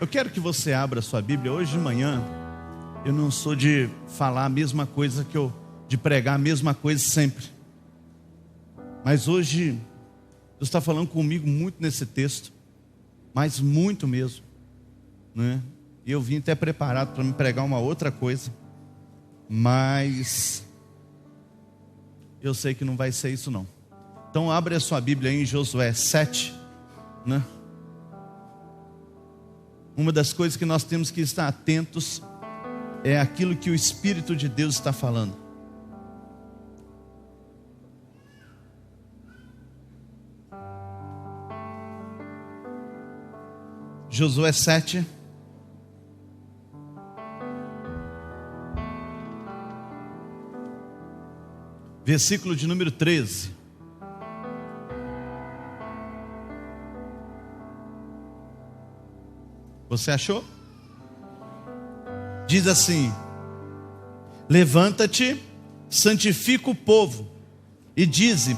Eu quero que você abra a sua Bíblia. Hoje de manhã, eu não sou de falar a mesma coisa de pregar a mesma coisa sempre. Mas hoje, Deus está falando comigo muito nesse texto, mas muito mesmo, né? E eu vim até preparado para me pregar uma outra coisa, mas eu sei que não vai ser isso não. Então abre a sua Bíblia aí em Josué 7, né? Uma das coisas que nós temos que estar atentos é aquilo que o Espírito de Deus está falando. Josué 7, versículo de número 13. Você achou? Diz assim: levanta-te, santifica o povo, e dize: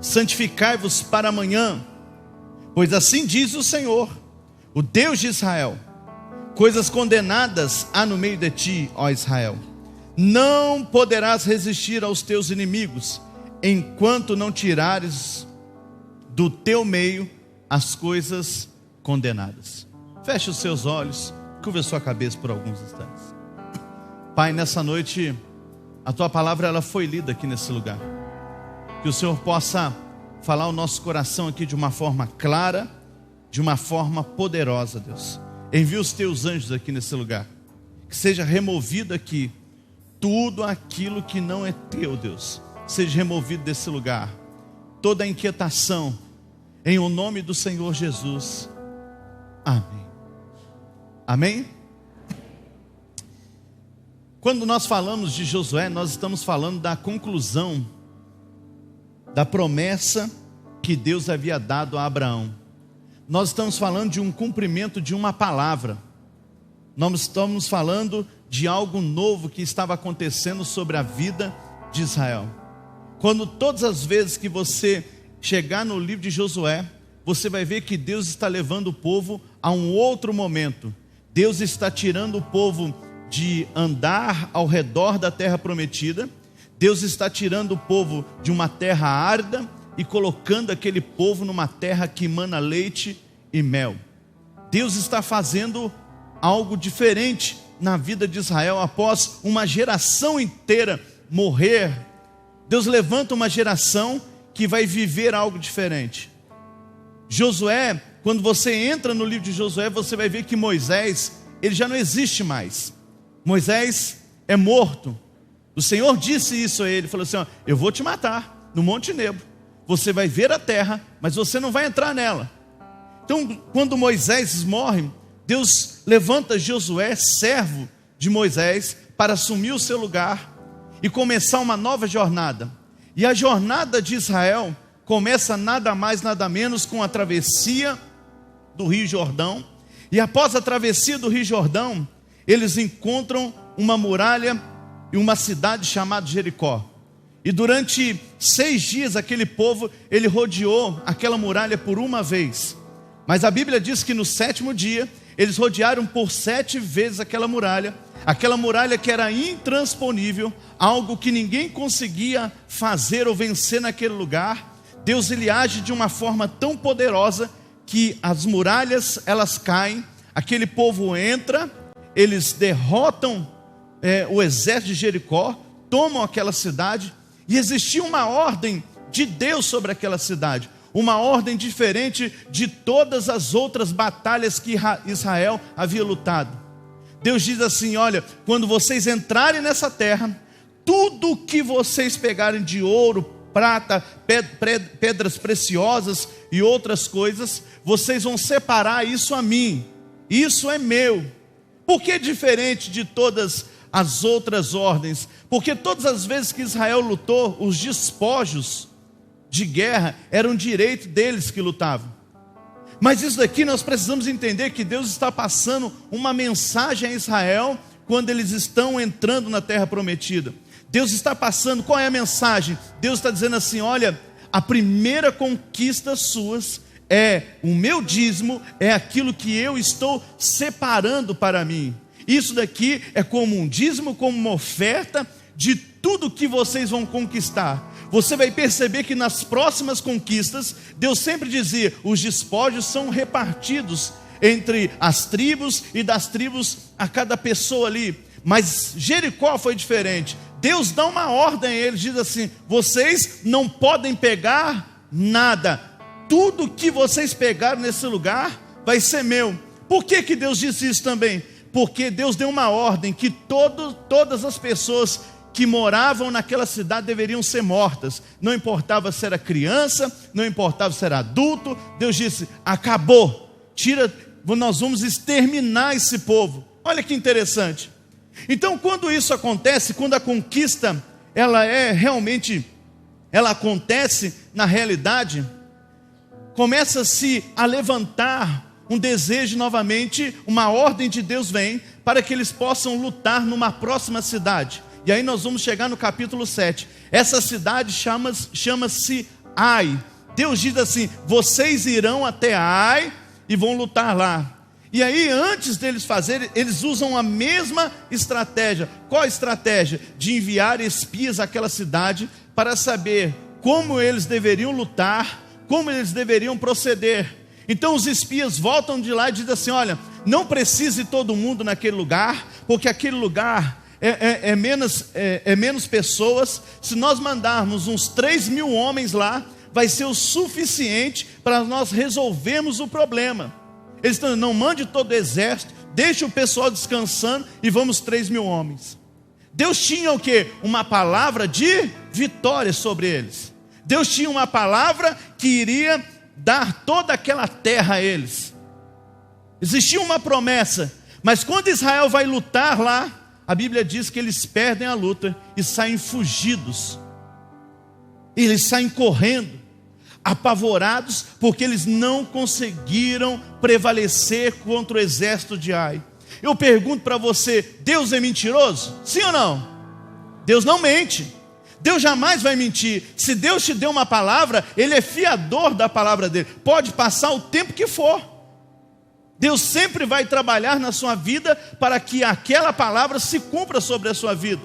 santificai-vos para amanhã, pois assim diz o Senhor, o Deus de Israel: coisas condenadas há no meio de ti, ó Israel. Não poderás resistir aos teus inimigos, enquanto não tirares do teu meio as coisas condenadas. Feche os seus olhos, curva a sua cabeça por alguns instantes. Pai, nessa noite, a tua palavra ela foi lida aqui nesse lugar. Que o Senhor possa falar ao nosso coração aqui de uma forma clara, de uma forma poderosa, Deus. Envia os teus anjos aqui nesse lugar. Que seja removido aqui tudo aquilo que não é teu, Deus. Seja removido desse lugar. Toda a inquietação, em o nome do Senhor Jesus. Amém. Amém? Quando nós falamos de Josué, nós estamos falando da conclusão da promessa que Deus havia dado a Abraão. Nós estamos falando de um cumprimento de uma palavra. Nós estamos falando de algo novo que estava acontecendo sobre a vida de Israel. Quando todas as vezes que você chegar no livro de Josué, você vai ver que Deus está levando o povo a um outro momento. Deus está tirando o povo de andar ao redor da terra prometida. Deus está tirando o povo de uma terra árida e colocando aquele povo numa terra que emana leite e mel. Deus está fazendo algo diferente na vida de Israel. Após uma geração inteira morrer, Deus levanta uma geração que vai viver algo diferente. Josué, quando você entra no livro de Josué, você vai ver que Moisés, ele já não existe mais. Moisés é morto. O Senhor disse isso a ele, falou assim: ó, eu vou te matar no Monte Nebo. Você vai ver a terra, mas você não vai entrar nela. Então, quando Moisés morre, Deus levanta Josué, servo de Moisés, para assumir o seu lugar e começar uma nova jornada. E a jornada de Israel começa nada mais, nada menos com a travessia do Rio Jordão. E após a travessia do Rio Jordão, eles encontram uma muralha e uma cidade chamada Jericó. E durante 6 dias aquele povo, ele rodeou aquela muralha por uma vez. Mas a Bíblia diz que no 7º dia, eles rodearam por 7 vezes aquela muralha que era intransponível, algo que ninguém conseguia fazer ou vencer naquele lugar. Deus ele age de uma forma tão poderosa que as muralhas elas caem, aquele povo entra, eles derrotam o exército de Jericó, tomam aquela cidade, e existia uma ordem de Deus sobre aquela cidade, uma ordem diferente de todas as outras batalhas que Israel havia lutado. Deus diz assim: olha, quando vocês entrarem nessa terra, tudo que vocês pegarem de ouro, prata, pedras preciosas e outras coisas, vocês vão separar isso a mim, isso é meu. Por que diferente de todas as outras ordens? Porque todas as vezes que Israel lutou, os despojos de guerra eram direito deles que lutavam. Mas isso daqui nós precisamos entender que Deus está passando uma mensagem a Israel quando eles estão entrando na terra prometida. Deus está passando, qual é a mensagem? Deus está dizendo assim: olha, a primeira conquista suas o meu dízimo é aquilo que eu estou separando para mim. Isso daqui é como um dízimo, como uma oferta de tudo que vocês vão conquistar. Você vai perceber que nas próximas conquistas, Deus sempre dizia, os despojos são repartidos entre as tribos e das tribos a cada pessoa ali. Mas Jericó foi diferente. Deus dá uma ordem a eles, diz assim, vocês não podem pegar nada. Tudo que vocês pegaram nesse lugar vai ser meu. Por que Deus disse isso também? Porque Deus deu uma ordem que todas as pessoas que moravam naquela cidade deveriam ser mortas. Não importava se era criança, não importava se era adulto. Deus disse, acabou, nós vamos exterminar esse povo. Olha que interessante. Então quando isso acontece, quando a conquista ela acontece na realidade, começa-se a levantar um desejo novamente, uma ordem de Deus vem para que eles possam lutar numa próxima cidade. E aí nós vamos chegar no capítulo 7. Essa cidade chama-se Ai. Deus diz assim, vocês irão até Ai e vão lutar lá. E aí antes deles fazerem, eles usam a mesma estratégia. Qual a estratégia? De enviar espias àquela cidade para saber como eles deveriam lutar, como eles deveriam proceder. Então os espias voltam de lá e dizem assim, olha, não precisa ir todo mundo naquele lugar, porque aquele lugar é menos pessoas. Se nós mandarmos uns 3.000 homens lá, vai ser o suficiente para nós resolvermos o problema. Eles estão, não mande todo o exército, deixe o pessoal descansando e vamos 3.000 homens. Deus tinha o quê? Uma palavra de vitória sobre eles. Deus tinha uma palavra que iria dar toda aquela terra a eles. Existia uma promessa, mas quando Israel vai lutar lá, a Bíblia diz que eles perdem a luta e saem fugidos. Eles saem correndo, apavorados, porque eles não conseguiram prevalecer contra o exército de Ai. Eu pergunto para você, Deus é mentiroso? Sim ou não? Deus não mente. Deus jamais vai mentir. Se Deus te deu uma palavra, Ele é fiador da palavra dele. Pode passar o tempo que for. Deus sempre vai trabalhar na sua vida para que aquela palavra se cumpra sobre a sua vida.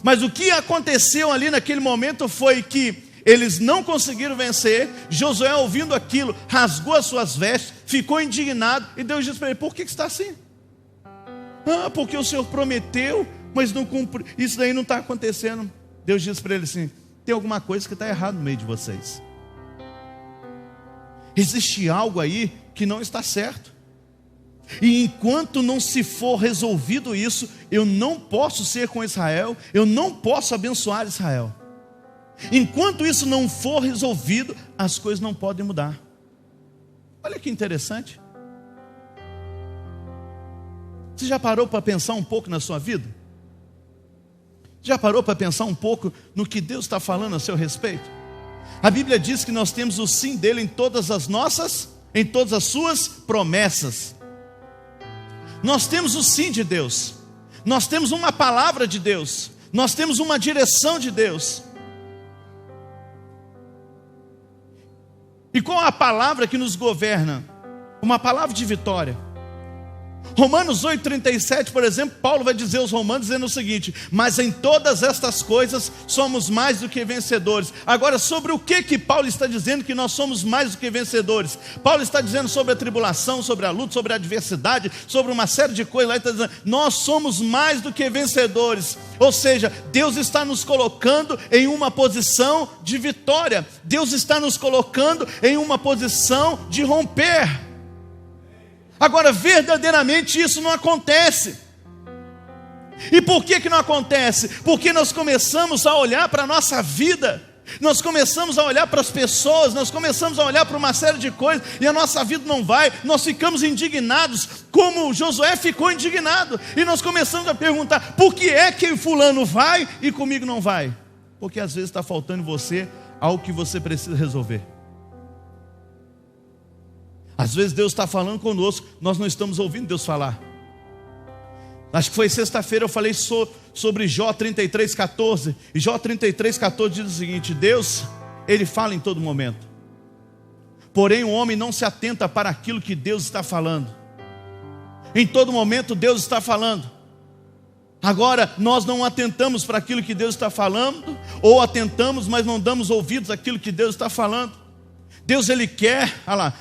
Mas o que aconteceu ali naquele momento foi que eles não conseguiram vencer. Josué, ouvindo aquilo, rasgou as suas vestes, ficou indignado, e Deus disse para ele, por que está assim? Porque o Senhor prometeu, mas não cumpriu. Isso daí não está acontecendo. Deus disse para ele assim, tem alguma coisa que está errada no meio de vocês. Existe algo aí que não está certo. E enquanto não se for resolvido isso, eu não posso ser com Israel, eu não posso abençoar Israel. Enquanto isso não for resolvido, as coisas não podem mudar. Olha que interessante. Você já parou para pensar um pouco na sua vida? Já parou para pensar um pouco no que Deus está falando a seu respeito? A Bíblia diz que nós temos o sim dele em todas as suas promessas. Nós temos o sim de Deus. Nós temos uma palavra de Deus. Nós temos uma direção de Deus. E qual a palavra que nos governa? Uma palavra de vitória. Romanos 8,37, por exemplo, Paulo vai dizer aos romanos dizendo o seguinte, mas em todas estas coisas somos mais do que vencedores. Agora, sobre o que Paulo está dizendo que nós somos mais do que vencedores? Paulo está dizendo sobre a tribulação, sobre a luta, sobre a adversidade, sobre uma série de coisas. Lá ele está dizendo, nós somos mais do que vencedores. Ou seja, Deus está nos colocando em uma posição de vitória. Deus está nos colocando em uma posição de romper. Agora, verdadeiramente isso não acontece. E por que não acontece? Porque nós começamos a olhar para a nossa vida, nós começamos a olhar para as pessoas, nós começamos a olhar para uma série de coisas, e a nossa vida não vai, nós ficamos indignados, como Josué ficou indignado, e nós começamos a perguntar, por que é que fulano vai e comigo não vai? Porque às vezes está faltando em você algo que você precisa resolver. Às vezes Deus está falando conosco, nós não estamos ouvindo Deus falar. Acho que foi sexta-feira eu falei sobre Jó 33,14. E Jó 33,14 diz o seguinte, Deus, Ele fala em todo momento. Porém o homem não se atenta para aquilo que Deus está falando. Em todo momento Deus está falando. Agora nós não atentamos para aquilo que Deus está falando, ou atentamos, mas não damos ouvidos àquilo que Deus está falando. Deus, Ele quer, olha lá,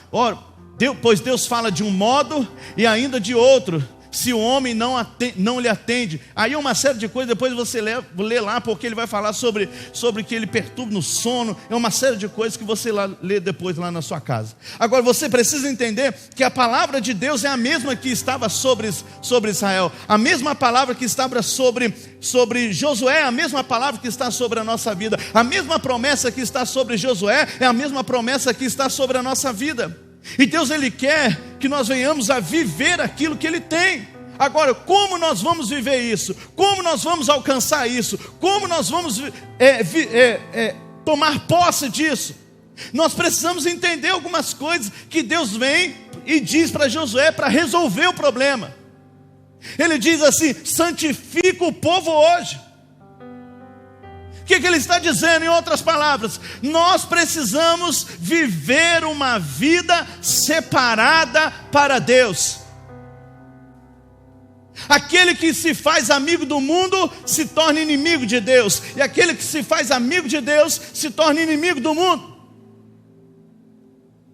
pois Deus fala de um modo e ainda de outro, se o homem não lhe atende. Aí uma série de coisas, depois você lê lá, porque ele vai falar sobre que ele perturba no sono. É uma série de coisas que você lê depois lá na sua casa. Agora você precisa entender que a palavra de Deus é a mesma que estava sobre Israel. A mesma palavra que estava sobre Josué é a mesma palavra que está sobre a nossa vida. A mesma promessa que está sobre Josué é a mesma promessa que está sobre a nossa vida. E Deus, Ele quer que nós venhamos a viver aquilo que Ele tem. Agora, como nós vamos viver isso? Como nós vamos alcançar isso? Como nós vamos tomar posse disso? Nós precisamos entender algumas coisas que Deus vem e diz para Josué para resolver o problema. Ele diz assim: santifica o povo hoje. O que ele está dizendo? Em outras palavras, nós precisamos viver uma vida separada para Deus. Aquele que se faz amigo do mundo se torna inimigo de Deus, e aquele que se faz amigo de Deus se torna inimigo do mundo.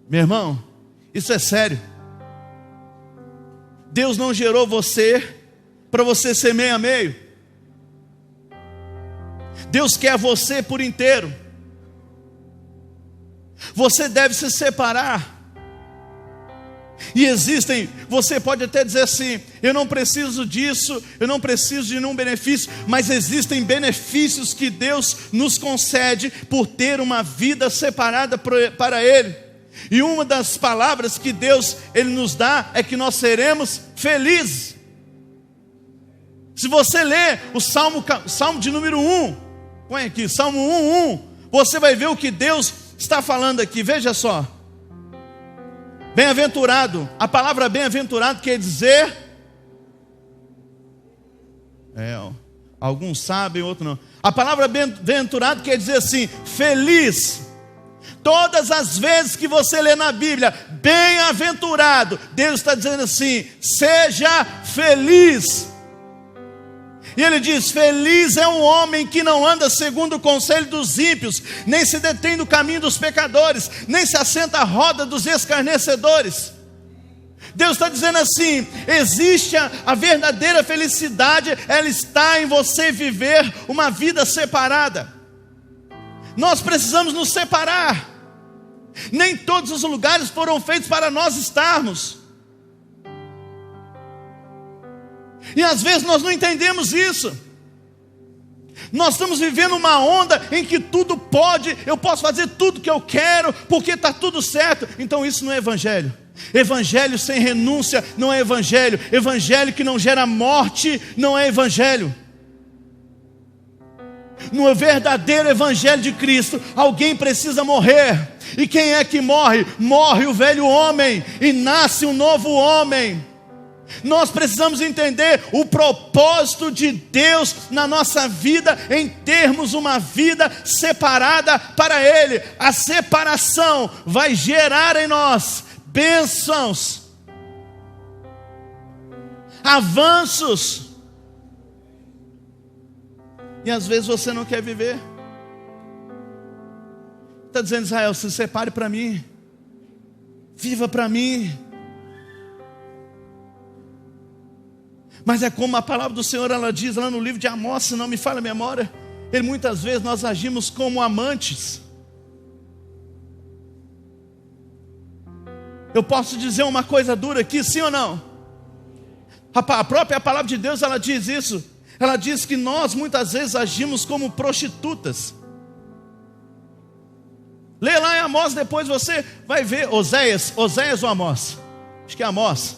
Meu irmão, isso é sério. Deus não gerou você para você ser meio a meio. Deus quer você por inteiro. Você deve se separar. E você pode até dizer assim: eu não preciso disso, eu não preciso de nenhum benefício. Mas existem benefícios que Deus nos concede por ter uma vida separada para Ele. E uma das palavras que Deus Ele nos dá é que nós seremos felizes. Se você ler o Salmo de número 1, põe aqui, Salmo 1:1, você vai ver o que Deus está falando aqui. Veja só. Bem-aventurado, a palavra bem-aventurado quer dizer, alguns sabem, outros não. A palavra bem-aventurado quer dizer assim: feliz. Todas as vezes que você lê na Bíblia bem-aventurado, Deus está dizendo assim: seja feliz. E ele diz: feliz é um homem que não anda segundo o conselho dos ímpios, nem se detém no caminho dos pecadores, nem se assenta à roda dos escarnecedores. Deus está dizendo assim: existe a verdadeira felicidade, ela está em você viver uma vida separada. Nós precisamos nos separar. Nem todos os lugares foram feitos para nós estarmos. E às vezes nós não entendemos isso. Nós estamos vivendo uma onda em que tudo pode, eu posso fazer tudo que eu quero, porque está tudo certo. Então isso não é evangelho. Evangelho sem renúncia não é evangelho. Evangelho que não gera morte não é evangelho. No verdadeiro evangelho de Cristo, alguém precisa morrer. E quem é que morre? Morre o velho homem e nasce um novo homem. Nós precisamos entender o propósito de Deus na nossa vida, em termos uma vida separada para Ele. A separação vai gerar em nós bênçãos, avanços. E às vezes você não quer viver. Está dizendo: Israel, se separe para mim, viva para mim. Mas é como a palavra do Senhor, ela diz lá no livro de Amós, se não me falha a memória, muitas vezes nós agimos como amantes. Eu posso dizer uma coisa dura aqui, sim ou não? A própria palavra de Deus, ela diz isso. Ela diz que nós muitas vezes agimos como prostitutas. Lê lá em Amós, depois você vai ver. Oséias ou Amós? Acho que é Amós.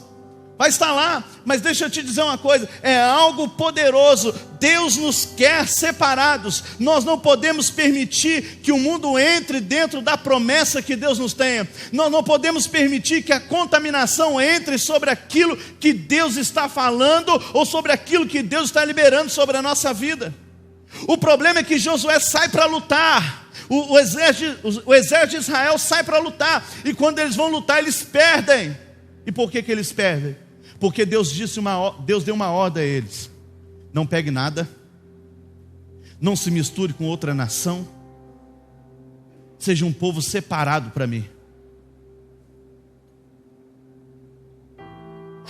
Vai estar lá, mas deixa eu te dizer uma coisa, é algo poderoso. Deus nos quer separados. Nós não podemos permitir que o mundo entre dentro da promessa que Deus nos tenha. Nós não podemos permitir que a contaminação entre sobre aquilo que Deus está falando, ou sobre aquilo que Deus está liberando sobre a nossa vida. O problema é que Josué sai para lutar. o exército de Israel sai para lutar, e quando eles vão lutar, eles perdem. E por que eles perdem? Porque Deus deu uma ordem a eles: não pegue nada, não se misture com outra nação, seja um povo separado para mim.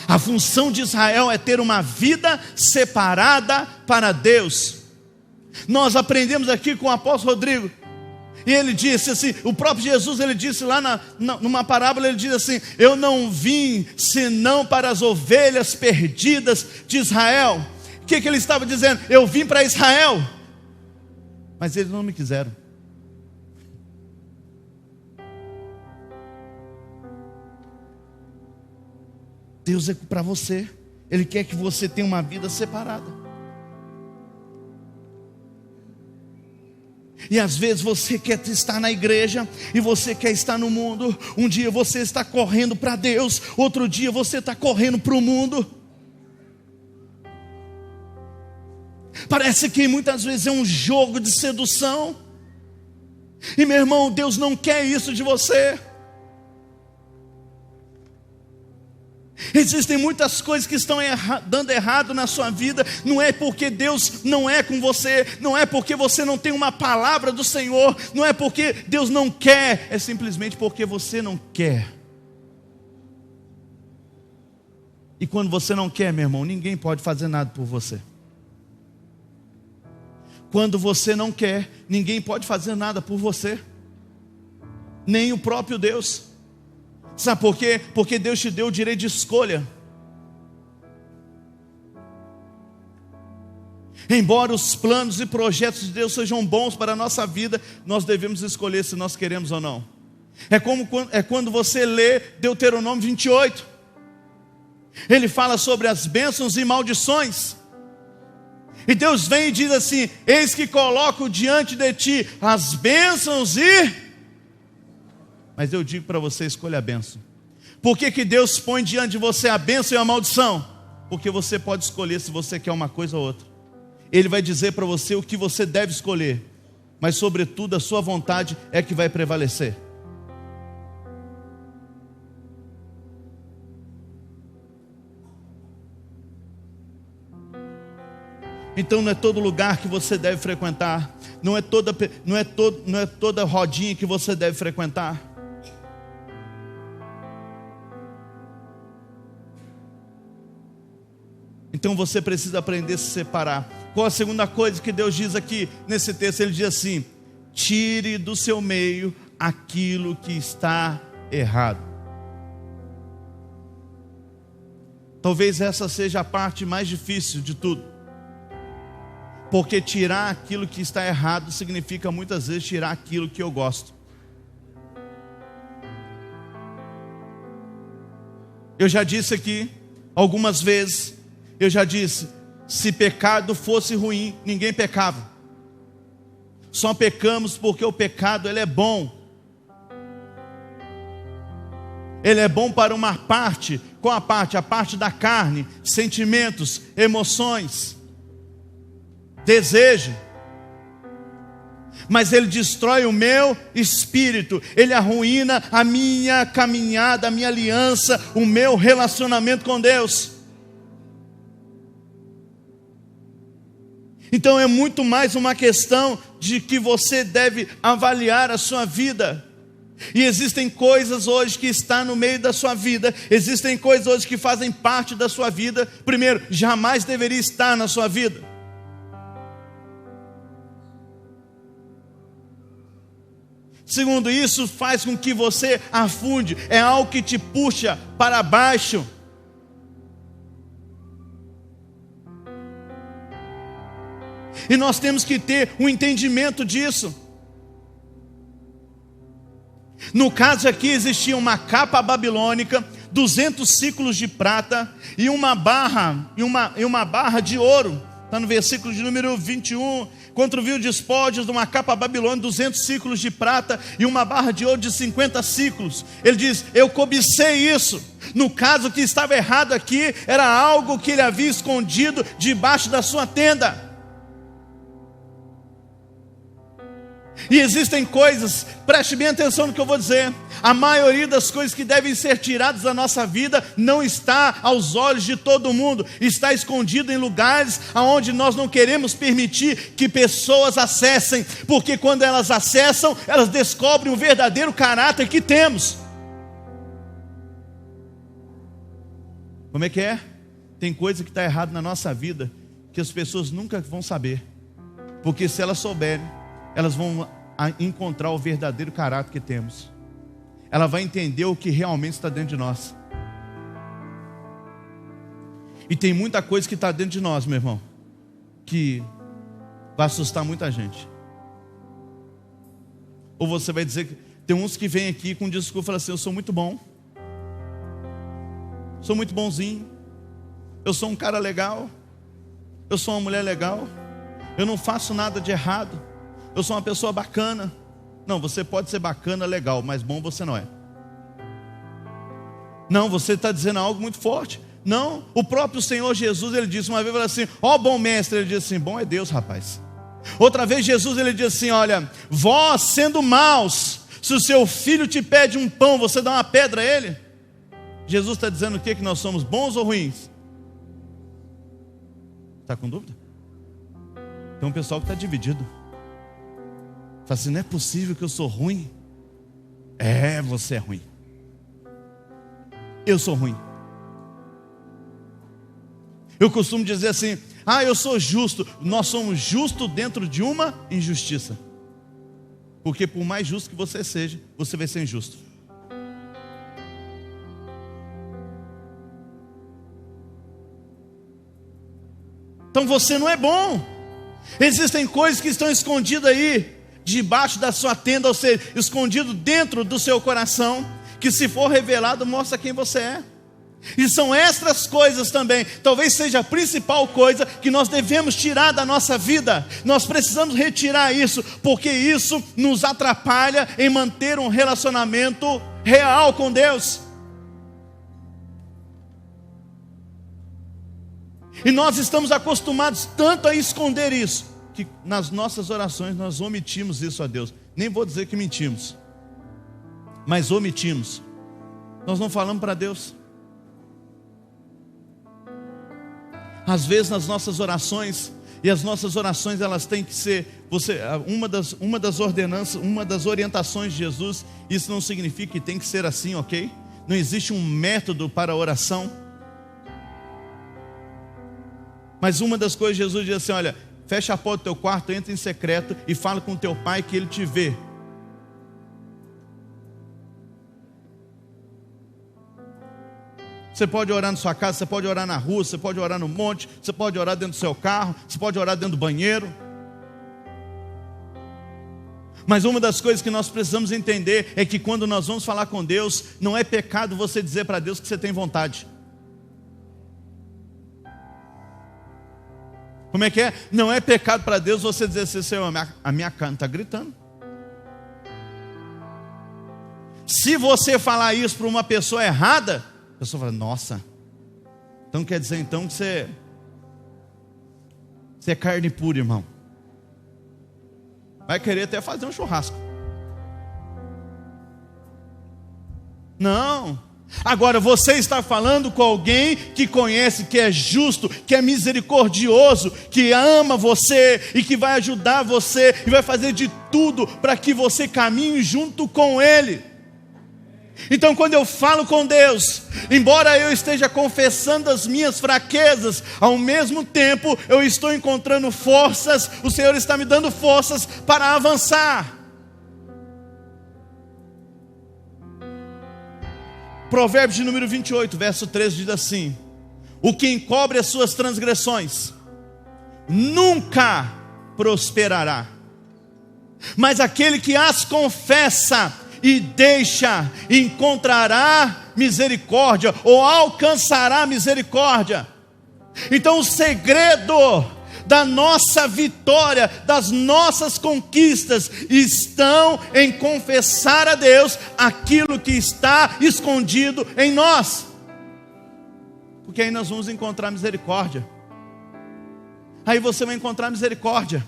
A função de Israel é ter uma vida separada para Deus. Nós aprendemos aqui com o apóstolo Rodrigo, e ele disse assim, o próprio Jesus, ele disse lá numa parábola, ele diz assim: eu não vim senão para as ovelhas perdidas de Israel. O que ele estava dizendo? Eu vim para Israel, mas eles não me quiseram. Deus é para você. Ele quer que você tenha uma vida separada. E às vezes você quer estar na igreja, e você quer estar no mundo. Um dia você está correndo para Deus, outro dia você está correndo para o mundo. Parece que muitas vezes é um jogo de sedução. E meu irmão, Deus não quer isso de você. Existem muitas coisas que estão dando errado na sua vida. Não é porque Deus não é com você, não é porque você não tem uma palavra do Senhor, não é porque Deus não quer, é simplesmente porque você não quer. E quando você não quer, meu irmão, ninguém pode fazer nada por você. Quando você não quer, ninguém pode fazer nada por você, nem o próprio Deus. Sabe por quê? Porque Deus te deu o direito de escolha. Embora os planos e projetos de Deus sejam bons para a nossa vida, nós devemos escolher se nós queremos ou não. É quando você lê Deuteronômio 28. Ele fala sobre as bênçãos e maldições. E Deus vem e diz assim: eis que coloco diante de ti as bênçãos e... Mas eu digo para você, escolha a bênção. Por que Deus põe diante de você a bênção e a maldição? Porque você pode escolher se você quer uma coisa ou outra. Ele vai dizer para você o que você deve escolher, mas sobretudo a sua vontade é que vai prevalecer. Então não é todo lugar que você deve frequentar, não é toda rodinha que você deve frequentar. Então você precisa aprender a se separar. Qual a segunda coisa que Deus diz aqui nesse texto? Ele diz assim: tire do seu meio aquilo que está errado. Talvez essa seja a parte mais difícil de tudo, porque tirar aquilo que está errado significa muitas vezes tirar aquilo que eu gosto. Eu já disse aqui algumas vezes, eu já disse, se pecado fosse ruim, ninguém pecava. Só pecamos porque o pecado ele é bom. Ele é bom para uma parte. Qual a parte? A parte da carne, sentimentos, emoções, desejo. Mas ele destrói o meu espírito, ele arruína a minha caminhada, a minha aliança, o meu relacionamento com Deus. Então é muito mais uma questão de que você deve avaliar a sua vida. E existem coisas hoje que estão no meio da sua vida, existem coisas hoje que fazem parte da sua vida. Primeiro, jamais deveria estar na sua vida. Segundo, isso faz com que você afunde, é algo que te puxa para baixo. E nós temos que ter um entendimento disso. No caso aqui existia uma capa babilônica, 200 ciclos de prata e uma barra de ouro. Está no versículo de número 21. Quando viu despojos de uma capa babilônica, 200 ciclos de prata e uma barra de ouro de 50 ciclos. Ele diz, eu cobicei isso. No caso, o que estava errado aqui era algo que ele havia escondido debaixo da sua tenda. E existem coisas, preste bem atenção no que eu vou dizer. A maioria das coisas que devem ser tiradas da nossa vida não está aos olhos de todo mundo. Está escondido em lugares onde nós não queremos permitir que pessoas acessem. Porque quando elas acessam, elas descobrem o verdadeiro caráter que temos. Como é que é? Tem coisa que está errada na nossa vida que as pessoas nunca vão saber. Porque se elas souberem, elas vão encontrar o verdadeiro caráter que temos. Ela vai entender o que realmente está dentro de nós. E tem muita coisa que está dentro de nós, meu irmão, que vai assustar muita gente. Ou você vai dizer que tem uns que vêm aqui com um discurso e falam assim: eu sou muito bom, sou muito bonzinho, eu sou um cara legal, eu sou uma mulher legal, eu não faço nada de errado, eu sou uma pessoa bacana. Não, você pode ser bacana, legal, mas bom você não é. Não, você está dizendo algo muito forte. Não, o próprio Senhor Jesus, ele disse uma vez assim: ó bom mestre, ele disse assim: bom é Deus, rapaz. Outra vez Jesus, ele disse assim: olha, vós sendo maus, se o seu filho te pede um pão, você dá uma pedra a ele? Jesus está dizendo o quê? Que nós somos bons ou ruins? Está com dúvida? Tem um pessoal que está dividido. Fala assim: não é possível que eu sou ruim. É, você é ruim. Eu sou ruim. Eu costumo dizer assim: ah, eu sou justo. Nós somos justos dentro de uma injustiça. Porque por mais justo que você seja, você vai ser injusto. Então você não é bom. Existem coisas que estão escondidas aí, debaixo da sua tenda, ou seja, escondido dentro do seu coração, que se for revelado, mostra quem você é. E são estas coisas também, talvez seja a principal coisa que nós devemos tirar da nossa vida. Nós precisamos retirar isso, porque isso nos atrapalha em manter um relacionamento real com Deus. E nós estamos acostumados tanto a esconder isso, que nas nossas orações nós omitimos isso a Deus. Nem vou dizer que mentimos, mas omitimos. Nós não falamos para Deus. Às vezes nas nossas orações, e as nossas orações elas têm que ser, uma das ordenanças, uma das orientações de Jesus. Isso não significa que tem que ser assim, ok? Não existe um método para a oração. Mas uma das coisas, Jesus diz assim: olha, fecha a porta do teu quarto, entra em secreto e fala com teu pai que ele te vê. Você pode orar na sua casa, você pode orar na rua, você pode orar no monte, você pode orar dentro do seu carro, você pode orar dentro do banheiro. Mas uma das coisas que nós precisamos entender é que quando nós vamos falar com Deus, não é pecado você dizer para Deus que você tem vontade. Como é que é? Não é pecado para Deus você dizer assim: Senhor, a minha carne está gritando. Se você falar isso para uma pessoa errada, a pessoa fala: nossa, então quer dizer então que você é carne pura, irmão. Vai querer até fazer um churrasco. Não. Agora você está falando com alguém que conhece, que é justo, que é misericordioso, que ama você e que vai ajudar você e vai fazer de tudo para que você caminhe junto com Ele. Então quando eu falo com Deus, embora eu esteja confessando as minhas fraquezas, ao mesmo tempo eu estou encontrando forças, o Senhor está me dando forças para avançar. Provérbios de número 28, verso 13 diz assim: o que encobre as suas transgressões nunca prosperará, mas aquele que as confessa e deixa encontrará misericórdia, ou alcançará misericórdia. Então o segredo da nossa vitória, das nossas conquistas, estão em confessar a Deus aquilo que está escondido em nós, porque aí nós vamos encontrar misericórdia. Aí você vai encontrar misericórdia.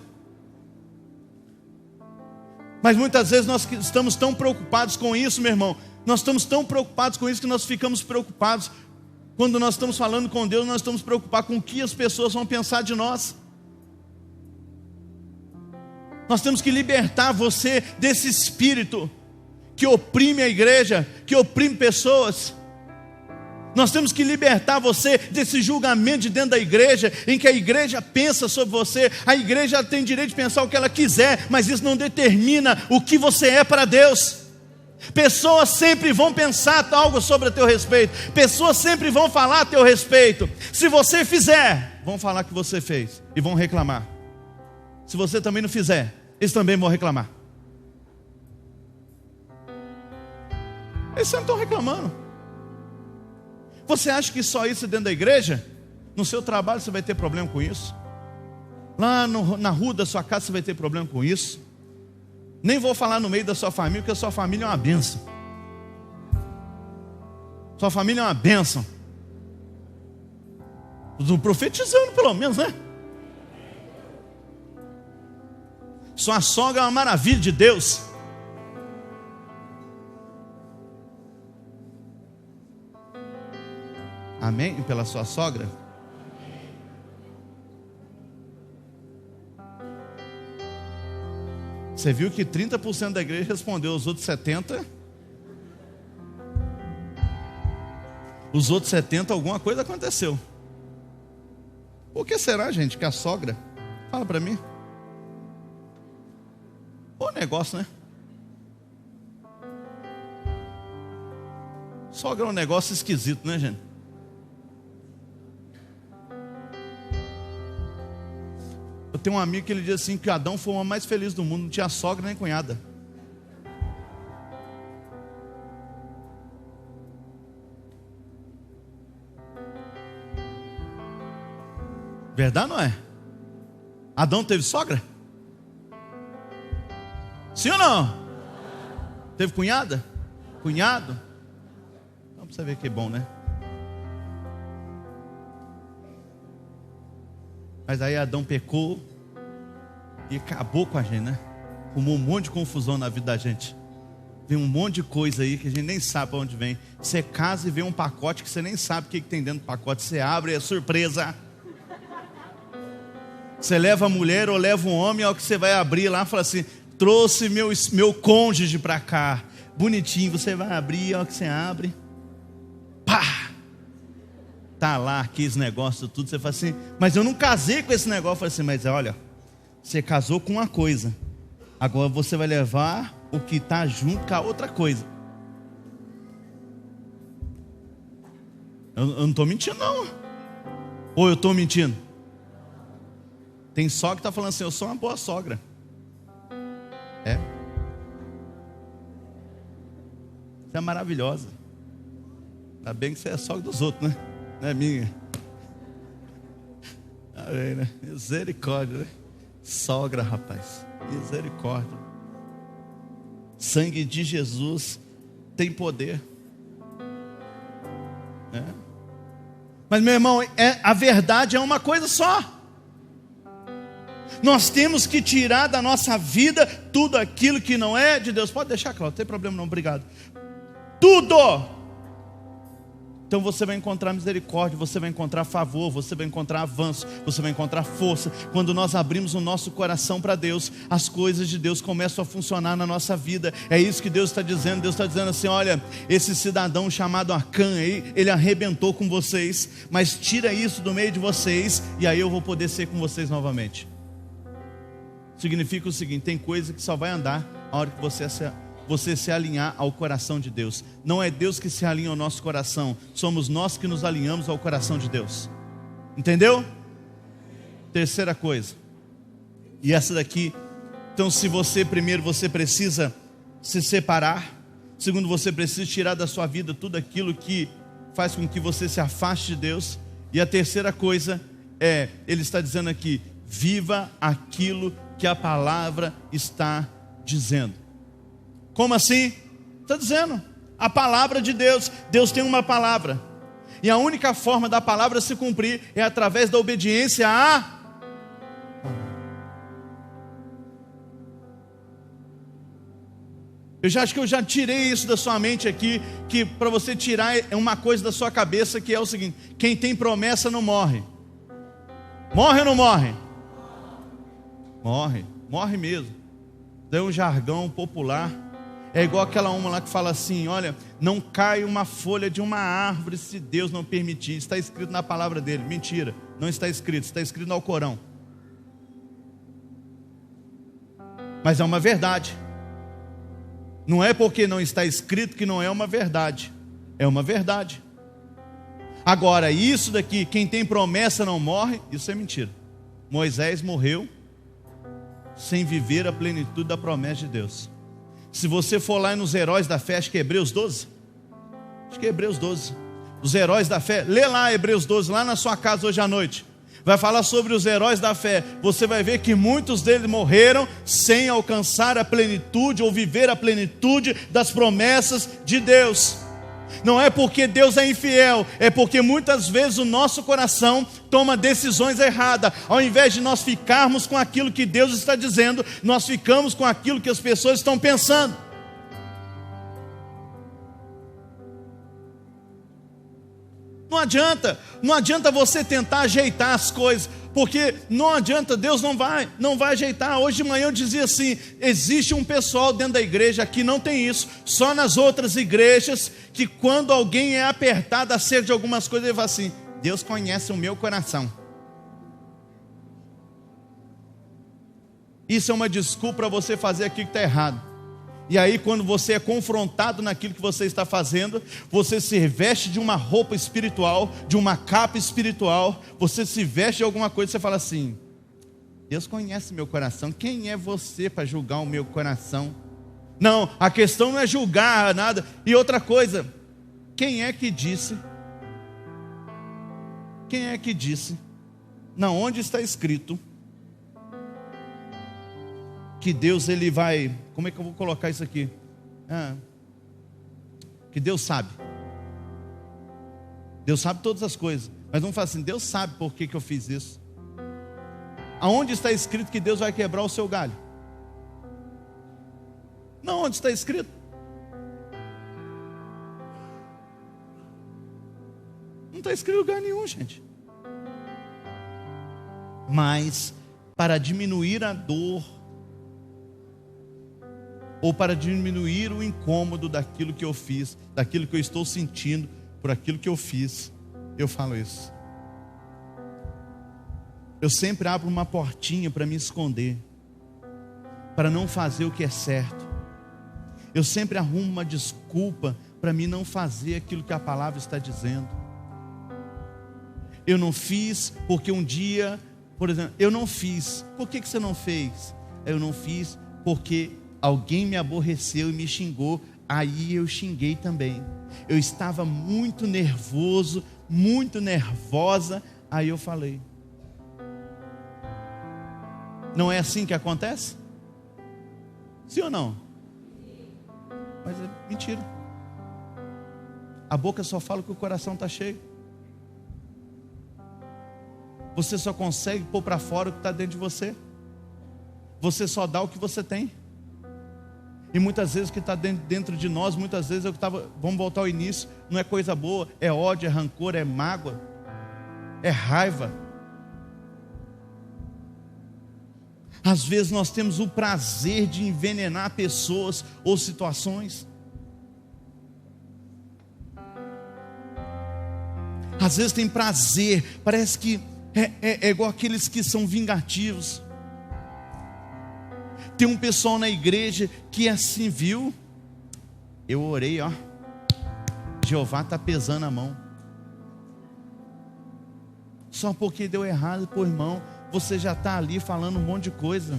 Mas muitas vezes nós estamos tão preocupados com isso, meu irmão. Nós estamos tão preocupados com isso que nós ficamos preocupados. Quando nós estamos falando com Deus, nós estamos preocupados com o que as pessoas vão pensar de nós. Nós temos que libertar você desse espírito que oprime a igreja, que oprime pessoas. Nós temos que libertar você desse julgamento de dentro da igreja, em que a igreja pensa sobre você. A igreja tem direito de pensar o que ela quiser, mas isso não determina o que você é para Deus. Pessoas sempre vão pensar algo sobre o teu respeito. Pessoas sempre vão falar a teu respeito. Se você fizer, vão falar que você fez e vão reclamar. Se você também não fizer, eles também vão reclamar. Eles sempre estão reclamando. Você acha que só isso dentro da igreja? No seu trabalho você vai ter problema com isso? Lá na rua da sua casa você vai ter problema com isso? Nem vou falar no meio da sua família, porque a sua família é uma bênção. Sua família é uma bênção. Estou profetizando pelo menos, né? Sua sogra é uma maravilha de Deus. Amém? Pela sua sogra? Você viu que 30% da igreja respondeu, os outros 70%. Os outros 70%, alguma coisa aconteceu. O que será, gente, que a sogra? Fala para mim. Bom negócio, né? Sogra é um negócio esquisito, né, gente? Eu tenho um amigo que ele diz assim, que Adão foi o homem mais feliz do mundo, não tinha sogra nem cunhada. Verdade ou não é? Adão teve sogra? Sim ou não? Teve cunhada? Cunhado? Então pra você ver que é bom, né? Mas aí Adão pecou e acabou com a gente, né? Arrumou um monte de confusão na vida da gente. Vem um monte de coisa aí que a gente nem sabe para onde vem. Você casa e vê um pacote que você nem sabe o que tem dentro do pacote. Você abre e é surpresa. Você leva a mulher ou leva um homem, ao que você vai abrir lá, fala assim: trouxe meu cônjuge para cá. Bonitinho, você vai abrir, ao que você abre, pá! Tá lá aqueles negócios tudo, você fala assim, mas eu não casei com esse negócio. Eu falo assim, mas olha, você casou com uma coisa, agora você vai levar o que está junto com a outra coisa. Eu não estou mentindo não. Ou eu estou mentindo? Tem sogra que está falando assim, eu sou uma boa sogra. É. Você é maravilhosa. Ainda bem que você é sogra dos outros, né? Não é minha. Aí, né? Misericórdia, né? Sogra, rapaz. Misericórdia. Sangue de Jesus tem poder. É. Mas, meu irmão, a verdade é uma coisa só. Nós temos que tirar da nossa vida tudo aquilo que não é de Deus. Pode deixar, Cláudio, não tem problema não, obrigado. Tudo. Então você vai encontrar misericórdia, você vai encontrar favor, você vai encontrar avanço, você vai encontrar força. Quando nós abrimos o nosso coração para Deus, as coisas de Deus começam a funcionar na nossa vida. É isso que Deus está dizendo. Deus está dizendo assim, olha, esse cidadão chamado Acã aí, ele arrebentou com vocês, mas tira isso do meio de vocês, e aí eu vou poder ser com vocês novamente. Significa o seguinte, tem coisa que só vai andar a hora que você se alinhar ao coração de Deus. Não é Deus que se alinha ao nosso coração, somos nós que nos alinhamos ao coração de Deus. Entendeu? Terceira coisa, e essa daqui, então se você, primeiro você precisa se separar. Segundo, você precisa tirar da sua vida tudo aquilo que faz com que você se afaste de Deus. E a terceira coisa é, ele está dizendo aqui, viva aquilo que a palavra está dizendo. Como assim? Está dizendo, a palavra de Deus. Deus tem uma palavra, e a única forma da palavra se cumprir é através da obediência a... Eu já acho que eu já tirei isso da sua mente aqui, que para você tirar é uma coisa da sua cabeça, que é o seguinte: quem tem promessa não morre. Morre ou não morre? Morre, morre mesmo. É um jargão popular. É igual aquela uma lá que fala assim: olha, não cai uma folha de uma árvore se Deus não permitir. Está escrito na palavra dele. Mentira, não está escrito, está escrito no Alcorão. Mas é uma verdade. Não é porque não está escrito que não é uma verdade. É uma verdade. Agora, isso daqui, quem tem promessa não morre, isso é mentira. Moisés morreu sem viver a plenitude da promessa de Deus. Se você for lá nos heróis da fé, acho que é Hebreus 12. Acho que é Hebreus 12. Os heróis da fé, lê lá Hebreus 12, lá na sua casa hoje à noite. Vai falar sobre os heróis da fé. Você vai ver que muitos deles morreram sem alcançar a plenitude ou viver a plenitude das promessas de Deus. Não é porque Deus é infiel, é porque muitas vezes o nosso coração toma decisões erradas. Ao invés de nós ficarmos com aquilo que Deus está dizendo, nós ficamos com aquilo que as pessoas estão pensando. Não adianta você tentar ajeitar as coisas, porque não adianta, Deus não vai ajeitar. Hoje de manhã eu dizia assim: existe um pessoal dentro da igreja que não tem isso, só nas outras igrejas, que quando alguém é apertado acerca de algumas coisas, ele fala assim: Deus conhece o meu coração. Isso é uma desculpa para você fazer aquilo que está errado. E aí quando você é confrontado naquilo que você está fazendo, você se veste de uma roupa espiritual, de uma capa espiritual, você se veste de alguma coisa e você fala assim: Deus conhece meu coração, quem é você para julgar o meu coração? Não, a questão não é julgar nada. E outra coisa, quem é que disse? Não, onde está escrito que Deus ele vai, como é que eu vou colocar isso aqui? Que Deus sabe todas as coisas, mas vamos falar assim: Deus sabe por que eu fiz isso. Aonde está escrito que Deus vai quebrar o seu galho? Não, onde está escrito? Não está escrito em lugar nenhum, gente. Mas para diminuir a dor, ou para diminuir o incômodo daquilo que eu fiz, daquilo que eu estou sentindo por aquilo que eu fiz, eu falo isso. Eu sempre abro uma portinha para me esconder, para não fazer o que é certo. Eu sempre arrumo uma desculpa para mim não fazer aquilo que a palavra está dizendo. Eu não fiz porque um dia, por exemplo, eu não fiz. Por que você não fez? Eu não fiz porque alguém me aborreceu e me xingou, aí eu xinguei também. Eu estava muito nervoso, muito nervosa, aí eu falei. Não é assim que acontece? Sim ou não? Mas é mentira. A boca só fala que o coração está cheio. Você só consegue pôr para fora o que está dentro de você. Você só dá o que você tem. E muitas vezes o que está dentro de nós, muitas vezes vamos voltar ao início, não é coisa boa, é ódio, é rancor, é mágoa, é raiva. Às vezes nós temos o prazer de envenenar pessoas ou situações. Às vezes tem prazer, parece que é igual aqueles que são vingativos. Tem um pessoal na igreja que é assim, viu? Eu orei, ó. Jeová está pesando a mão. Só porque deu errado, pô, irmão, você já está ali falando um monte de coisa.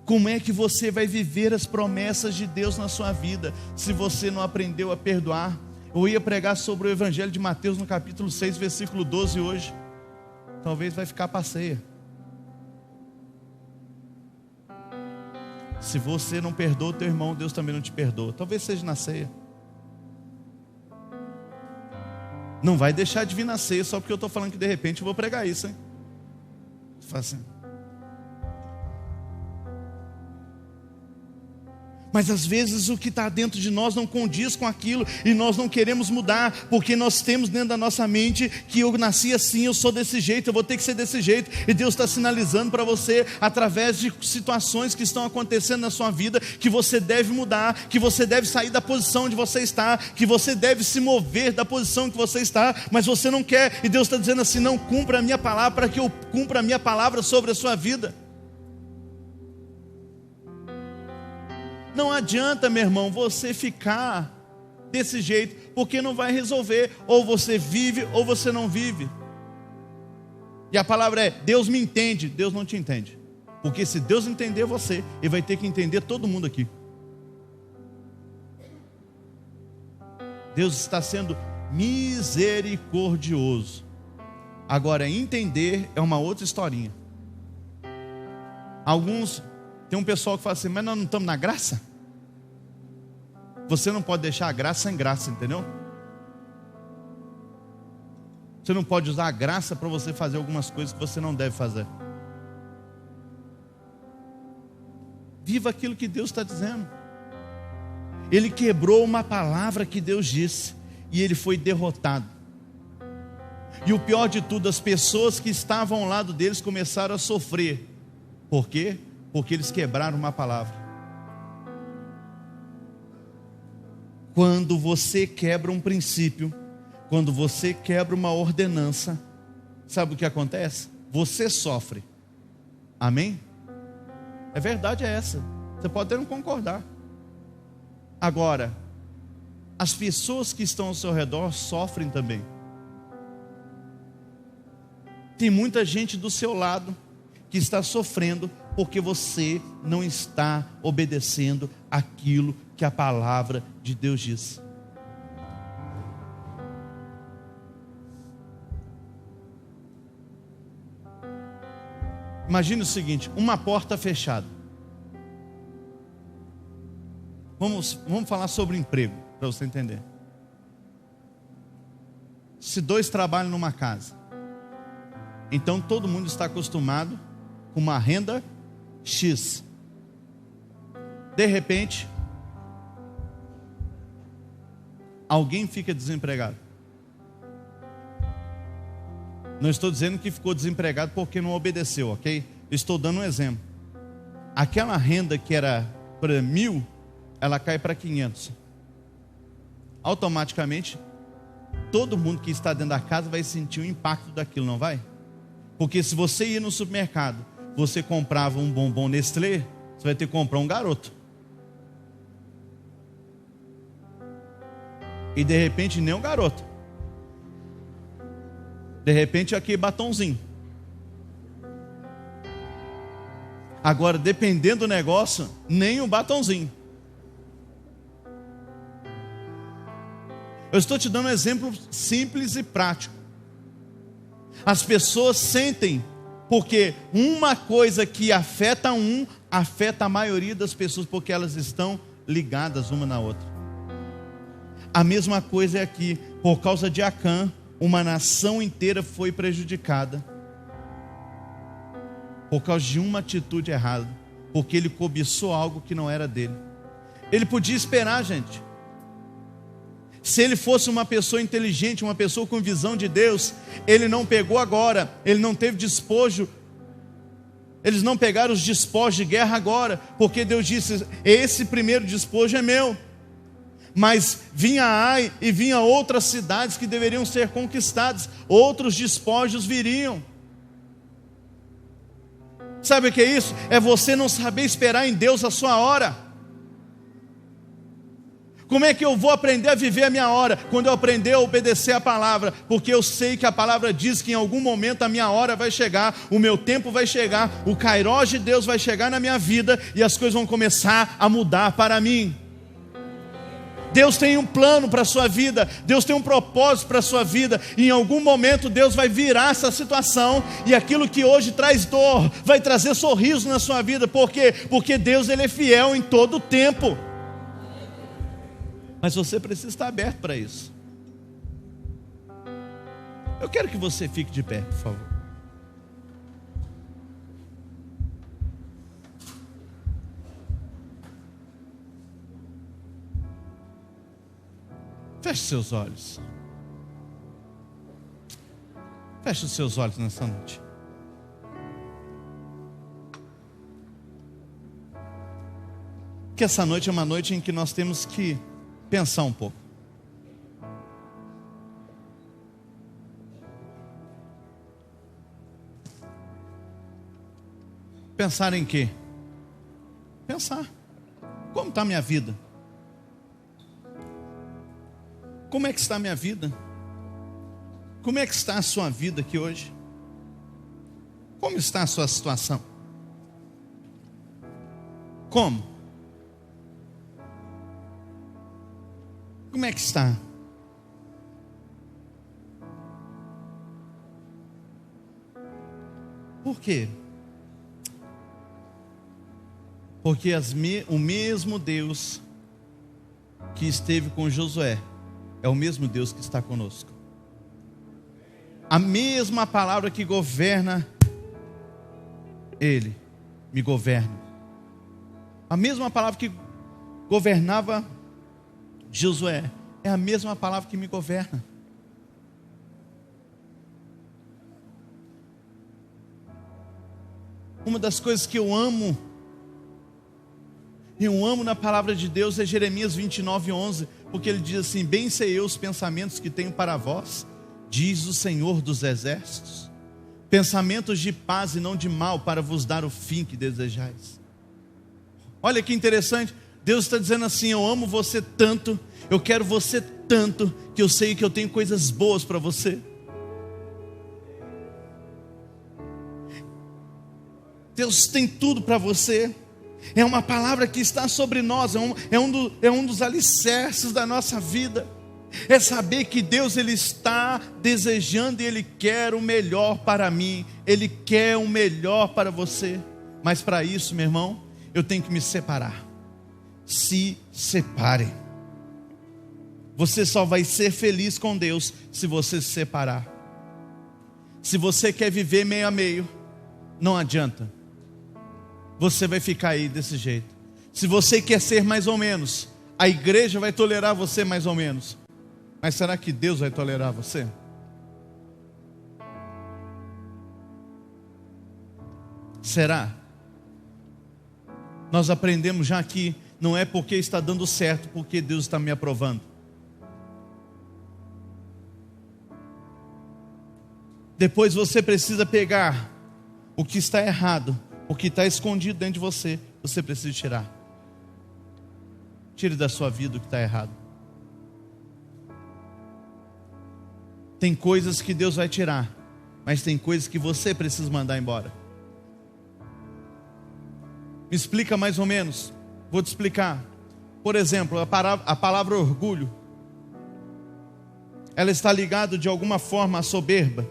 Como é que você vai viver as promessas de Deus na sua vida, se você não aprendeu a perdoar? Eu ia pregar sobre o Evangelho de Mateus no capítulo 6, versículo 12 hoje. Talvez vai ficar para ceia. Se você não perdoa o teu irmão, Deus também não te perdoa. Talvez seja na ceia. Não vai deixar de vir na ceia só porque eu estou falando que de repente eu vou pregar isso, hein? Você fala assim. Mas às vezes o que está dentro de nós não condiz com aquilo, e nós não queremos mudar, porque nós temos dentro da nossa mente que eu nasci assim, eu sou desse jeito, eu vou ter que ser desse jeito. E Deus está sinalizando para você, através de situações que estão acontecendo na sua vida, que você deve mudar, que você deve sair da posição onde você está, que você deve se mover da posição que você está, mas você não quer. E Deus está dizendo assim: não cumpra a minha palavra, para que eu cumpra a minha palavra sobre a sua vida. Não adianta, meu irmão, você ficar desse jeito, porque não vai resolver. Ou você vive, ou você não vive. E a palavra é: Deus me entende. Deus não te entende. Porque se Deus entender você, Ele vai ter que entender todo mundo aqui. Deus está sendo misericordioso. Agora, entender é uma outra historinha. Tem um pessoal que fala assim: mas nós não estamos na graça? Você não pode deixar a graça sem graça, entendeu? Você não pode usar a graça para você fazer algumas coisas que você não deve fazer. Viva aquilo que Deus está dizendo. Ele quebrou uma palavra que Deus disse, e ele foi derrotado. E o pior de tudo, as pessoas que estavam ao lado deles começaram a sofrer. Por quê? Porque eles quebraram uma palavra. Quando você quebra um princípio, quando você quebra uma ordenança, sabe o que acontece? Você sofre. Amém? A verdade é essa. Você pode até não concordar. Agora, as pessoas que estão ao seu redor sofrem também. Tem muita gente do seu lado que está sofrendo porque você não está obedecendo aquilo que a palavra de Deus diz. Imagine o seguinte: uma porta fechada. Vamos falar sobre emprego, para você entender. Se dois trabalham numa casa, então todo mundo está acostumado com uma renda X. De repente, alguém fica desempregado. Não estou dizendo que ficou desempregado porque não obedeceu, ok? Estou dando um exemplo. Aquela renda que era para 1.000, ela cai para 500. Automaticamente, todo mundo que está dentro da casa vai sentir o impacto daquilo, não vai? Porque se você ia no supermercado, você comprava um bombom Nestlé, você vai ter que comprar um Garoto. E de repente nem um Garoto. De repente aqui batonzinho. Agora, dependendo do negócio, nem um batonzinho. Eu estou te dando um exemplo simples e prático. As pessoas sentem, porque uma coisa que afeta afeta a maioria das pessoas, porque elas estão ligadas uma na outra. A mesma coisa é aqui. Por causa de Acã, uma nação inteira foi prejudicada. Por causa de uma atitude errada. Porque ele cobiçou algo que não era dele. Ele podia esperar, gente. Se ele fosse uma pessoa inteligente, uma pessoa com visão de Deus, ele não pegou agora, ele não teve despojo. Eles não pegaram os despojos de guerra agora, porque Deus disse: esse primeiro despojo é meu. Mas vinha Ai e vinha outras cidades que deveriam ser conquistadas, outros despojos viriam. Sabe o que é isso? É você não saber esperar em Deus a sua hora. Como é que eu vou aprender a viver a minha hora? Quando eu aprender a obedecer a palavra, porque eu sei que a palavra diz que em algum momento a minha hora vai chegar, o meu tempo vai chegar, o kairós de Deus vai chegar na minha vida e as coisas vão começar a mudar para mim. Deus tem um plano para a sua vida, Deus tem um propósito para a sua vida, e em algum momento Deus vai virar essa situação, e aquilo que hoje traz dor, vai trazer sorriso na sua vida. Por quê? Porque Deus, Ele é fiel em todo o tempo. Mas você precisa estar aberto para isso. Eu quero que você fique de pé, por favor. Feche seus olhos. Feche os seus olhos nessa noite. Que essa noite é uma noite em que nós temos que pensar um pouco. Pensar em quê? Pensar. Como está a minha vida? Como é que está a minha vida? Como é que está a sua vida aqui hoje? Como está a sua situação? Como? Como é que está? Por quê? Porque o mesmo Deus que esteve com Josué é o mesmo Deus que está conosco. A mesma palavra que governa Ele, me governa. A mesma palavra que governava Josué é a mesma palavra que me governa. Uma das coisas que eu amo na palavra de Deus é Jeremias 29:11, porque ele diz assim: bem sei eu os pensamentos que tenho para vós, diz o Senhor dos exércitos, pensamentos de paz e não de mal, para vos dar o fim que desejais. Olha que interessante, Deus está dizendo assim: eu amo você tanto, eu quero você tanto, que eu sei que eu tenho coisas boas para você. Deus tem tudo para você. É uma palavra que está sobre nós, é um dos alicerces da nossa vida. É saber que Deus, Ele está desejando e Ele quer o melhor para mim. Ele quer o melhor para você. Mas para isso, meu irmão, eu tenho que me separar. Se separe. Você só vai ser feliz com Deus se você se separar. Se você quer viver meio a meio, não adianta. Você vai ficar aí desse jeito. Se você quer ser mais ou menos, a igreja vai tolerar você mais ou menos. Mas será que Deus vai tolerar você? Será? Nós aprendemos já que não é porque está dando certo, porque Deus está me aprovando. Depois você precisa pegar o que está errado, o que está escondido dentro de você, você precisa tirar. Tire da sua vida o que está errado. Tem coisas que Deus vai tirar, mas tem coisas que você precisa mandar embora. Me explica mais ou menos. Vou te explicar. Por exemplo, a palavra orgulho, ela está ligada de alguma forma à soberba.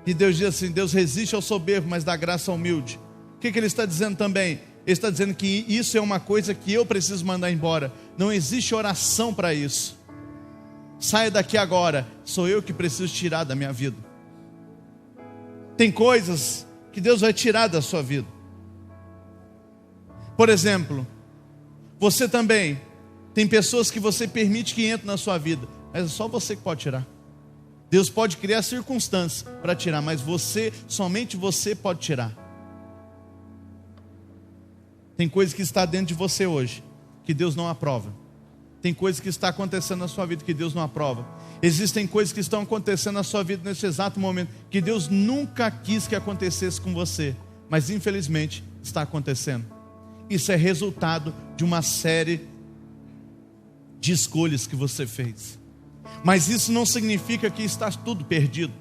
E Deus diz assim: Deus resiste ao soberbo, mas dá graça ao humilde. O que Ele está dizendo também? Ele está dizendo que isso é uma coisa que eu preciso mandar embora. Não existe oração para isso. Saia daqui agora. Sou eu que preciso tirar da minha vida. Tem coisas que Deus vai tirar da sua vida. Por exemplo, você também tem pessoas que você permite que entrem na sua vida, mas é só você que pode tirar. Deus pode criar circunstâncias para tirar, mas você, somente você pode tirar. Tem coisa que está dentro de você hoje, que Deus não aprova. Tem coisa que está acontecendo na sua vida, que Deus não aprova. Existem coisas que estão acontecendo na sua vida nesse exato momento, que Deus nunca quis que acontecesse com você, mas infelizmente está acontecendo. Isso é resultado de uma série de escolhas que você fez. Mas isso não significa que está tudo perdido.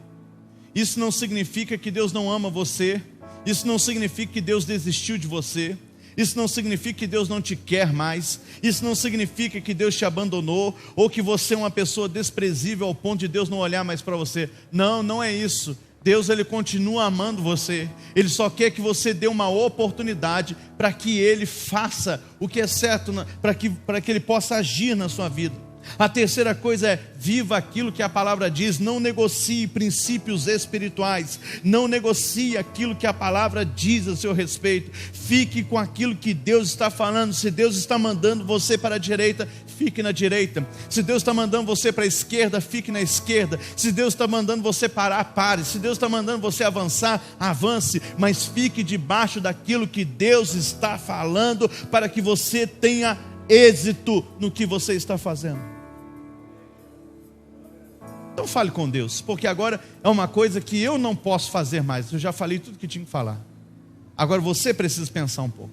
Isso não significa que Deus não ama você. Isso não significa que Deus desistiu de você. Isso não significa que Deus não te quer mais. Isso não significa que Deus te abandonou, ou que você é uma pessoa desprezível ao ponto de Deus não olhar mais para você. Não, não é isso. Deus, Ele continua amando você. Ele só quer que você dê uma oportunidade para que Ele faça o que é certo, para que Ele possa agir na sua vida. A terceira coisa é: viva aquilo que a palavra diz. Não negocie princípios espirituais. Não negocie aquilo que a palavra diz a seu respeito. Fique com aquilo que Deus está falando. Se Deus está mandando você para a direita, fique na direita. Se Deus está mandando você para a esquerda, fique na esquerda. Se Deus está mandando você parar, pare. Se Deus está mandando você avançar, avance. Mas fique debaixo daquilo que Deus está falando, para que você tenha êxito no que você está fazendo. Então fale com Deus, porque agora é uma coisa que eu não posso fazer mais. Eu já falei tudo que tinha que falar. Agora você precisa pensar um pouco.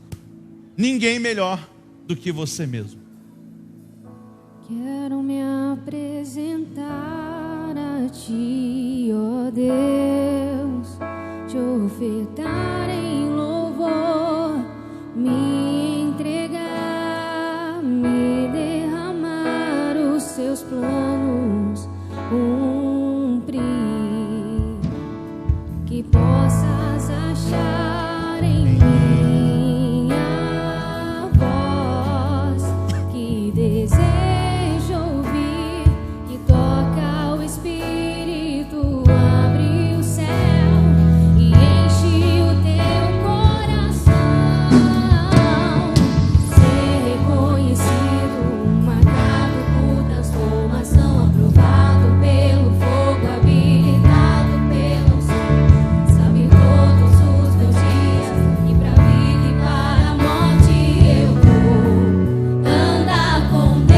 Ninguém melhor do que você mesmo. Quero me apresentar a Ti, ó Deus, te ofertar em louvor, me entregar, me derramar, os Seus planos cumprir, que possas achar em minha voz, que desejo ouvir, que toca o Espírito, abre o céu e enche o teu coração, ser reconhecido, marcado por transformação, aprovado pelo fogo, habilitado pela unção, sabe todos os meus dias, e pra vida e para a morte eu vou andar com Deus.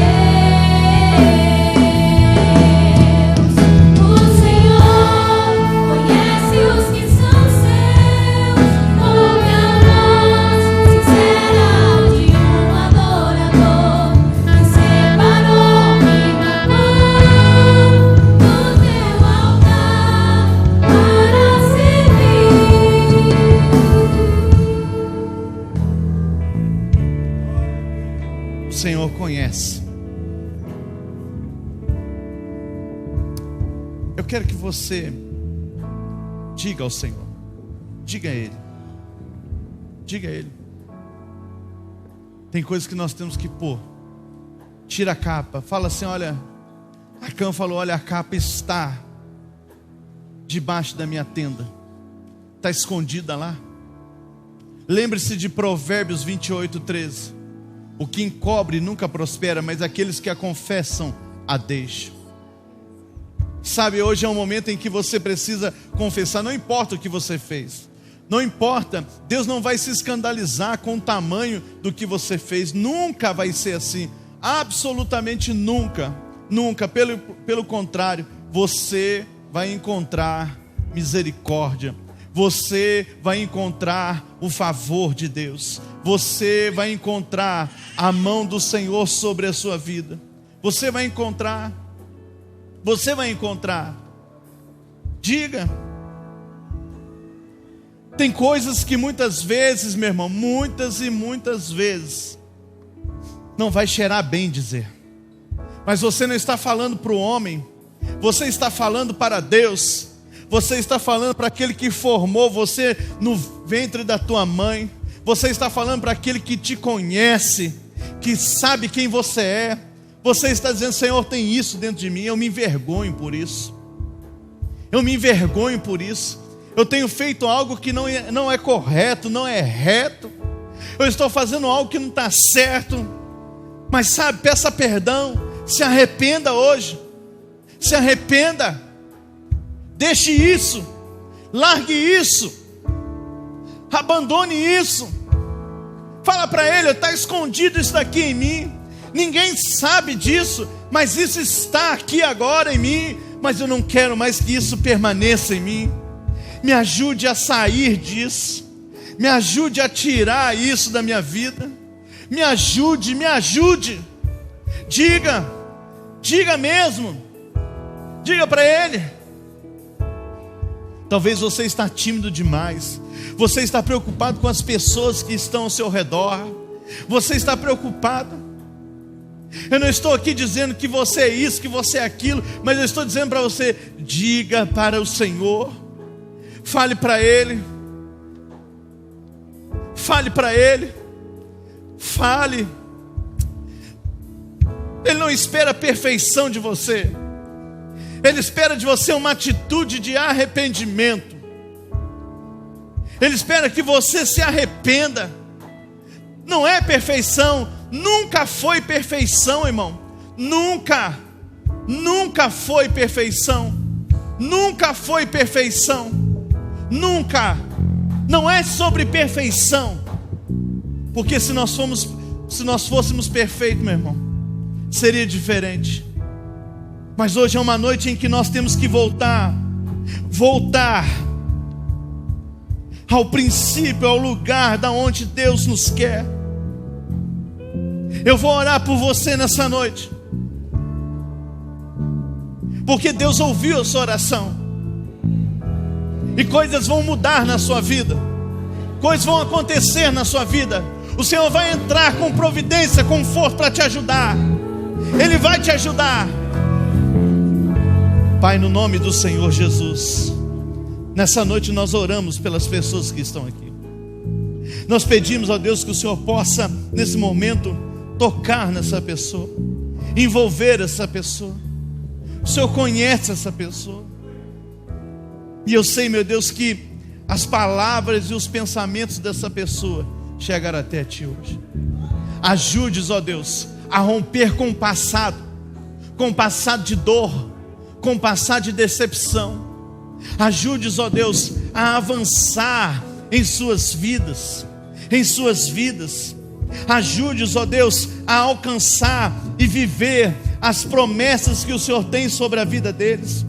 O Senhor conhece os que são seus, ouve a voz sincera de um adorador que separou e marcou no teu altar para servir. O Senhor conhece. Eu quero que você diga ao Senhor, diga a Ele, diga a Ele. Tem coisas que nós temos que pôr. Tira a capa, fala assim: olha, Acã falou, olha, a capa está debaixo da minha tenda, está escondida lá. Lembre-se de Provérbios 28:13. O que encobre nunca prospera, mas aqueles que a confessam a deixam. Sabe, hoje é um momento em que você precisa confessar. Não importa o que você fez, não importa, Deus não vai se escandalizar com o tamanho do que você fez. Nunca vai ser assim, absolutamente nunca, nunca. Pelo contrário, você vai encontrar misericórdia, você vai encontrar o favor de Deus, você vai encontrar a mão do Senhor sobre a sua vida. Você vai encontrar. Diga. Tem coisas que muitas vezes, meu irmão, muitas e muitas vezes não vai cheirar bem dizer, mas você não está falando para o homem, você está falando para Deus. Você está falando para aquele que formou você no ventre da tua mãe. Você está falando para aquele que te conhece, que sabe quem você é. Você está dizendo: Senhor, tem isso dentro de mim, eu me envergonho por isso. Eu me envergonho por isso. Eu tenho feito algo que não é correto, não é reto. Eu estou fazendo algo que não está certo. Mas sabe, peça perdão. Se arrependa hoje. Se arrependa. Deixe isso. Largue isso. Abandone isso. Fala para Ele: está escondido isso daqui em mim. Ninguém sabe disso, mas isso está aqui agora em mim. Mas eu não quero mais que isso permaneça em mim. Me ajude a sair disso. Me ajude a tirar isso da minha vida. Me ajude, me ajude. Diga mesmo. Diga para Ele. Talvez você está tímido demais. Você está preocupado com as pessoas que estão ao seu redor. Você está preocupado. Eu não estou aqui dizendo que você é isso, que você é aquilo, mas eu estou dizendo para você: diga para o Senhor. Fale para Ele. Fale para Ele. Fale. Ele não espera a perfeição de você. Ele espera de você uma atitude de arrependimento. Ele espera que você se arrependa. Não é perfeição, Nunca foi perfeição, irmão. Nunca foi perfeição. Nunca foi perfeição. Nunca. Não é sobre perfeição. Porque se nós fôssemos perfeitos, meu irmão, seria diferente. Mas hoje é uma noite em que nós temos que voltar ao princípio, ao lugar da onde Deus nos quer. Eu vou orar por você nessa noite, porque Deus ouviu a sua oração, e coisas vão mudar na sua vida, coisas vão acontecer na sua vida. O Senhor vai entrar com providência, com força para te ajudar. Ele vai te ajudar. Pai, no nome do Senhor Jesus, nessa noite nós oramos pelas pessoas que estão aqui. Nós pedimos, ó Deus, que o Senhor possa, nesse momento, tocar nessa pessoa, envolver essa pessoa. O Senhor conhece essa pessoa. E eu sei, meu Deus, que as palavras e os pensamentos dessa pessoa chegaram até Ti hoje. Ajude-os, ó Deus, a romper com o passado de dor, com o passado de decepção. Ajude-os, ó Deus, a avançar em suas vidas. Ajude-os, ó Deus, a alcançar e viver as promessas que o Senhor tem sobre a vida deles.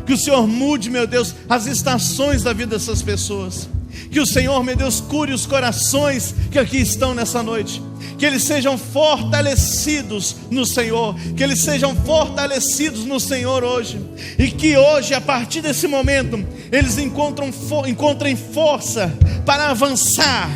Que o Senhor mude, meu Deus, as estações da vida dessas pessoas. Que o Senhor, meu Deus, cure os corações que aqui estão nessa noite. Que eles sejam fortalecidos no Senhor. Que eles sejam fortalecidos no Senhor hoje. E que hoje, a partir desse momento, eles encontrem força para avançar.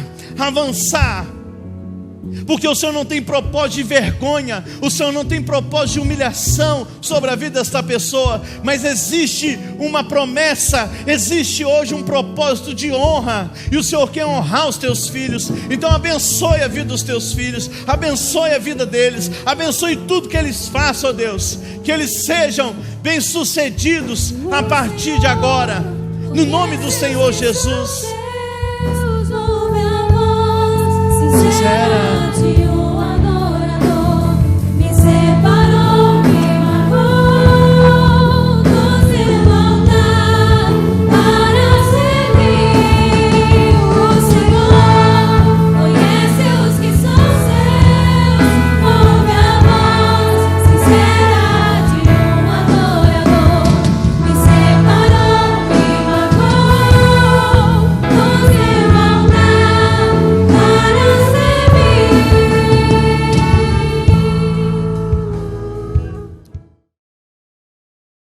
Porque o Senhor não tem propósito de vergonha, o Senhor não tem propósito de humilhação sobre a vida desta pessoa, mas existe uma promessa, existe hoje um propósito de honra, e o Senhor quer honrar os teus filhos. Então abençoe a vida dos teus filhos, abençoe a vida deles, abençoe tudo que eles façam, ó Deus, que eles sejam bem-sucedidos a partir de agora, no nome do Senhor Jesus. Sincera.